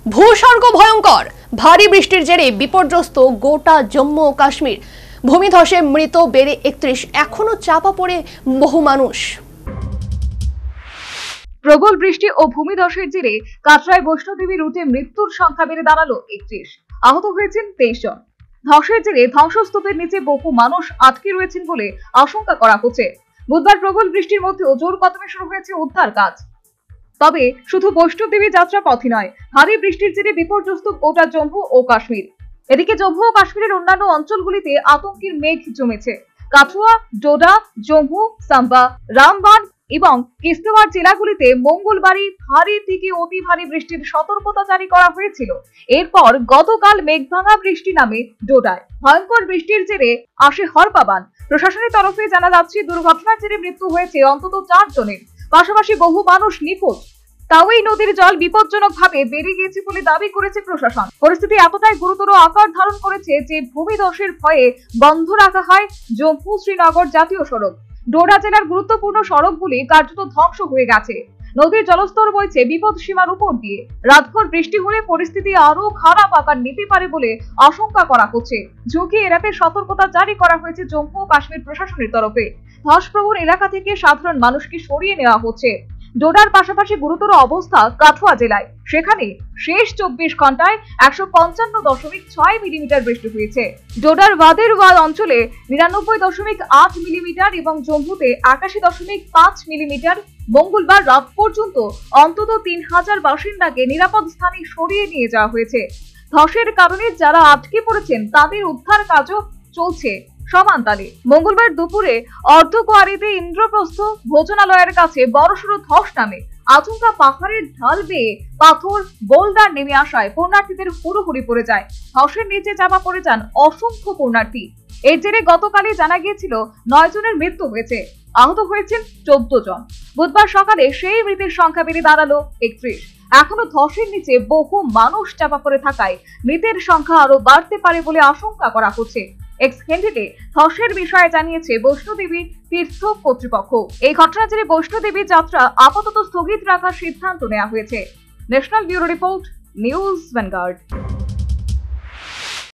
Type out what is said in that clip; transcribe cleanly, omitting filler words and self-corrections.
ভূস্বর্গ ভয়ঙ্কর, ভারী বৃষ্টির জেরে বিপর্যস্ত গোটা জম্মু ও কাশ্মীর। ভূমিধসে মৃত বেড়ে ৩১, এখনো চাপা পড়ে বহু মানুষ। প্রবল বৃষ্টি ও ভূমিধসের জেরে কাটরায় বৈষ্ণোদেবী রুটে মৃত্যুর সংখ্যা বেড়ে দাঁড়ালো ৩১, আহত হয়েছেন ২৩ জন। ধসের জেরে ধ্বংসস্তূপের নিচে বহু মানুষ আটকে রয়েছেন বলে আশঙ্কা করা হচ্ছে। বুধবার প্রবল বৃষ্টির মধ্যেও জোর কদমে শুরু হয়েছে উদ্ধার কাজ। তবে শুধু বৈষ্ণোদেবী যাত্রা পথই নয়, ভারী বৃষ্টির জেরে বিপর্যস্ত গোটা জম্মু ও কাশ্মীর। এদিকে জম্মু ও কাশ্মীরের অন্যান্য অঞ্চলগুলিতে আতঙ্কের মেঘ জমেছে। কাঠুয়া, ডোডা, জম্মু, সাম্বা, রামবান এবং কিস্তওয়াড় জেলাগুলিতে মঙ্গলবারই ভারী থেকে অতি ভারী বৃষ্টির সতর্কতা জারি করা হয়েছিল। এরপর গতকাল মেঘভাঙা বৃষ্টি নামে ডোডায়। ভয়ঙ্কর বৃষ্টির জেরে আসে হরপাবান। প্রশাসনের তরফে জানা যাচ্ছে, দুর্ঘটনার জেরে মৃত্যু হয়েছে অন্তত ৪ জনের, পাশাপাশি বহু মানুষ নিখোঁজ। তাও এই নদীর জল বিপজ্জনকভাবে বেড়ে গিয়েছে বলে দাবি করেছে প্রশাসন। পরিস্থিতি এতটাই গুরুতর আকার ধারণ করেছে যে ভূমিধসের ভয়ে বন্ধ রাখা হয় জম্মু শ্রীনগর জাতীয় সড়ক। ডোডা জেলার গুরুত্বপূর্ণ সড়কগুলি কার্যত ধ্বংস হয়ে গেছে। নদীর জলস্তর বইছে বিপদ সীমার উপর দিয়ে। রাতভর বৃষ্টি হলে পরিস্থিতি আরো খারাপ আকার নিতে পারে বলে আশঙ্কা করা হচ্ছে। ঝুঁকি এড়াতে সতর্কতা জারি করা হয়েছে জম্মু ও কাশ্মীর প্রশাসনের তরফে। ধসপ্রবণ এলাকা থেকে সাধারণ মানুষকে সরিয়ে নেওয়া হচ্ছে। ডোডার পাশাপাশি গুরুতর অবস্থা কাঠুয়া জেলায়। সেখানে শেষ ২৪ ঘন্টায় ১৫৫.৬ মিলিমিটার বৃষ্টি হয়েছে। ডোডার ওয়াদেরওয়াল অঞ্চলে ৯৯.৮ মিলিমিটার এবং জম্মুতে ৮১.৫ মিলিমিটার। মঙ্গলবার রাত পর্যন্ত অন্তত ৩,০০০ বাসিন্দাকে নিরাপদ স্থানে সরিয়ে নিয়ে যাওয়া হয়েছে। ধসের কারণে যারা আটকে পড়েছেন তাদের উদ্ধার কাজও চলছে সমান তালে। মঙ্গলবার দুপুরে অর্ধকুয়ারিতে ইন্দ্রপ্রস্থ ভোজনালয়ের কাছে বড়সড় ধস নামে। আচমকা পাহাড়ের ঢাল বেয়ে পাথর, বোল্ডার নেমে আসায় পুণ্যার্থীদের হুড়োহুড়ি পড়ে যায়। ধসের নিচে চাপা পড়ে যান অসংখ্য পুণ্যার্থী। এর জেরে গতকালই জানা গিয়েছিল ৯ জনের মৃত্যু হয়েছে, আহত হয়েছেন ১৪ জন। বুধবার সকালে সেই মৃতের সংখ্যা বেড়ে দাঁড়ালো ৩১। এখনো ধসের নিচে বহু মানুষ চাপা পড়ে থাকায় মৃতের সংখ্যা আরো বাড়তে পারে বলে আশঙ্কা করা হচ্ছে। এক্স হ্যান্ডেলে ধসের বিষয়ে জানিয়েছে বৈষ্ণোদেবী তীর্থ কর্তৃপক্ষ। এই ঘটনার জেরে বৈষ্ণোদেবী যাত্রা আপাতত স্থগিত রাখার সিদ্ধান্ত নেওয়া হয়েছে। National bureau report, news vanguard.